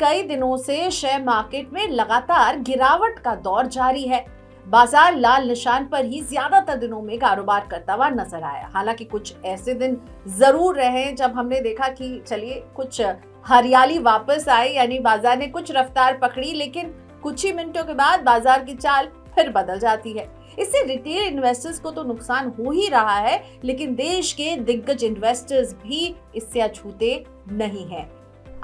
कई दिनों से शेयर मार्केट में लगातार गिरावट का दौर जारी है। बाजार लाल निशान पर ही ज्यादातर दिनों में कारोबार करता हुआ नजर आया। हालांकि कुछ ऐसे दिन जरूर रहे जब हमने देखा कि चलिए कुछ हरियाली वापस आई, यानी बाजार ने कुछ रफ्तार पकड़ी, लेकिन कुछ ही मिनटों के बाद बाजार की चाल फिर बदल जाती है। इससे रिटेल इन्वेस्टर्स को तो नुकसान हो ही रहा है, लेकिन देश के दिग्गज इन्वेस्टर्स भी इससे अछूते नहीं हैं।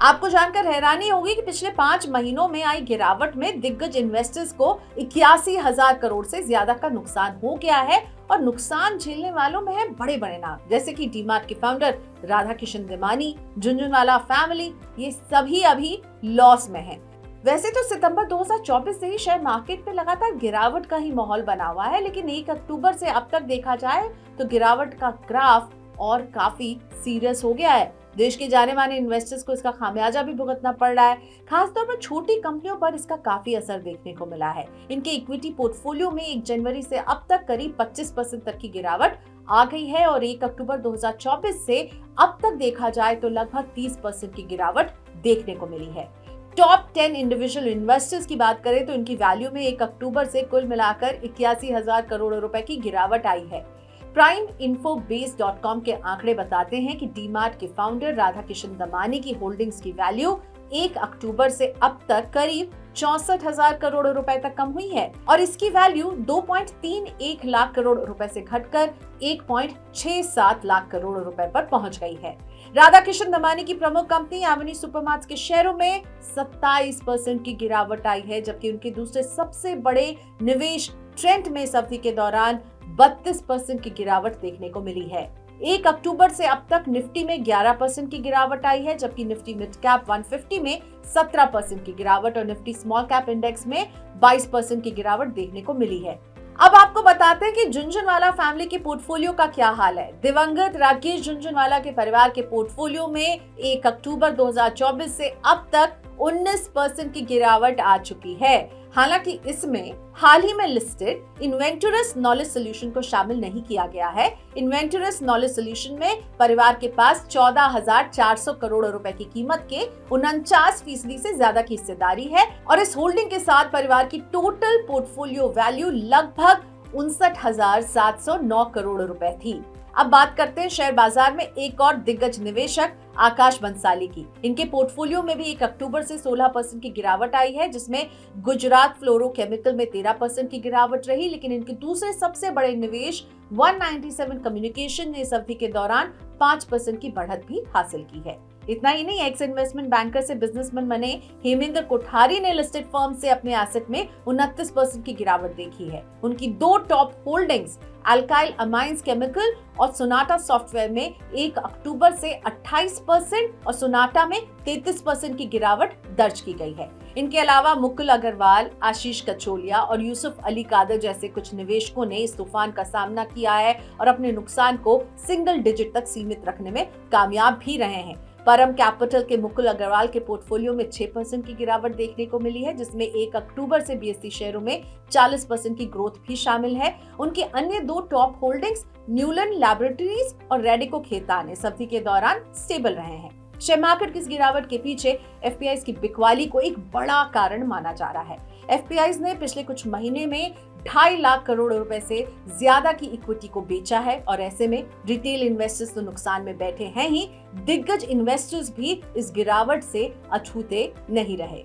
आपको जानकर हैरानी होगी कि पिछले 5 महीनों में आई गिरावट में दिग्गज इन्वेस्टर्स को 81,000 करोड़ से ज्यादा का नुकसान हो गया है। और नुकसान झेलने वालों में है बड़े बड़े नाम, जैसे कि डीमार्ट के फाउंडर राधाकिशन दमानी, झुनझुनवाला फैमिली, ये सभी अभी लॉस में हैं। वैसे तो सितंबर 2024 से ही शेयर मार्केट में लगातार गिरावट का ही माहौल बना हुआ है, लेकिन 1 अक्टूबर से अब तक देखा जाए तो गिरावट का ग्राफ और काफी सीरियस हो गया है। देश के जाने माने इन्वेस्टर्स को इसका खामियाजा भी भुगतना पड़ रहा है। खासतौर पर छोटी कंपनियों पर इसका काफी असर देखने को मिला है। इनके इक्विटी पोर्टफोलियो में 1 जनवरी से अब तक करीब 25% तक की गिरावट आ गई है और 1 अक्टूबर 2024 से अब तक देखा जाए तो लगभग 30% की गिरावट देखने को मिली है। टॉप 10 इंडिविजुअल इन्वेस्टर्स की बात करें तो इनकी वैल्यू में 1 अक्टूबर से कुल मिलाकर 81,000 करोड़ रुपए की गिरावट आई है। PrimeInfoBase.com के आंकड़े बताते हैं कि डीमार्ट के फाउंडर राधाकिशन दमानी की होल्डिंग्स की वैल्यू 1 अक्टूबर से अब तक करीब 64,000 करोड़ रुपए तक कम हुई है और इसकी वैल्यू 2.31 लाख करोड़ रुपए से घटकर 1.67 लाख करोड़ रुपए पर पहुंच गई है। राधाकिशन दमानी की प्रमुख कंपनी एवेन्यू सुपरमार्ट्स के शेयरों में 27% की गिरावट आई है, जबकि उनके दूसरे सबसे बड़े निवेश ट्रेंड में इस अवधि के दौरान 32% की गिरावट देखने को मिली है। 1 अक्टूबर से अब तक निफ्टी में 11% की गिरावट आई है, जबकि निफ्टी मिड कैप 150 में 17% की गिरावट और निफ्टी स्मॉल कैप इंडेक्स में 22% की गिरावट देखने को मिली है। अब आपको बताते हैं कि झुनझुनवाला फैमिली के पोर्टफोलियो का क्या हाल है। दिवंगत राकेश झुनझुनवाला के परिवार के पोर्टफोलियो में 1 अक्टूबर 2024 से अब तक 19% की गिरावट आ चुकी है। हालांकि इसमें हाल ही में लिस्टेड इन्वेंटरस नॉलेज सोल्यूशन को शामिल नहीं किया गया है। इन्वेंटरस नॉलेज सोल्यूशन में परिवार के पास 14,400 करोड़ रुपए की कीमत के 49% से ज्यादा की हिस्सेदारी है और इस होल्डिंग के साथ परिवार की टोटल पोर्टफोलियो वैल्यू लगभग 59,709 करोड़ रुपए थी। अब बात करते हैं शेयर बाजार में एक और दिग्गज निवेशक आकाश बंसाली की। इनके पोर्टफोलियो में भी 1 अक्टूबर से 16% की गिरावट आई है, जिसमें गुजरात फ्लोरोकेमिकल में 13% की गिरावट रही, लेकिन इनके दूसरे सबसे बड़े निवेश 197 कम्युनिकेशन ने इस अवधि के दौरान 5% की बढ़त भी हासिल की है। इतना ही नहीं, एक्स इन्वेस्टमेंट बैंकर से बिजनेसमैन बने हेमेंद्र कोठारी ने लिस्टेड फर्म से अपने एसेट में 29% की गिरावट देखी है। उनकी 2 top holdings alkyl amines chemical और सोनाटा सॉफ्टवेयर में 1 अक्टूबर से 28% और सोनाटा में 33% की गिरावट दर्ज की गई है। इनके अलावा मुकुल अग्रवाल, आशीष कचोलिया और यूसुफ अली कादर जैसे कुछ निवेशकों ने इस तूफान का सामना किया है और अपने नुकसान को सिंगल डिजिट तक सीमित रखने में कामयाब भी रहे हैं। परम कैपिटल के मुकुल अग्रवाल के पोर्टफोलियो में 6% की गिरावट देखने को मिली है, जिसमें 1 अक्टूबर से बीएसई शेयरों में 40% की ग्रोथ भी शामिल है। उनके अन्य 2 टॉप होल्डिंग्स न्यूलन लैबोरेटरीज और रेडिको खेतान इस अवधि के दौरान स्टेबल रहे हैं। शेयर मार्केट की इस गिरावट के पीछे एफपीआईज की बिकवाली को एक बड़ा कारण माना जा रहा है। एफपीआईज ने पिछले कुछ महीने में 2.5 लाख करोड़ रुपए से ज्यादा की इक्विटी को बेचा है और ऐसे में रिटेल इन्वेस्टर्स तो नुकसान में बैठे हैं ही, दिग्गज इन्वेस्टर्स भी इस गिरावट से अछूते नहीं रहे।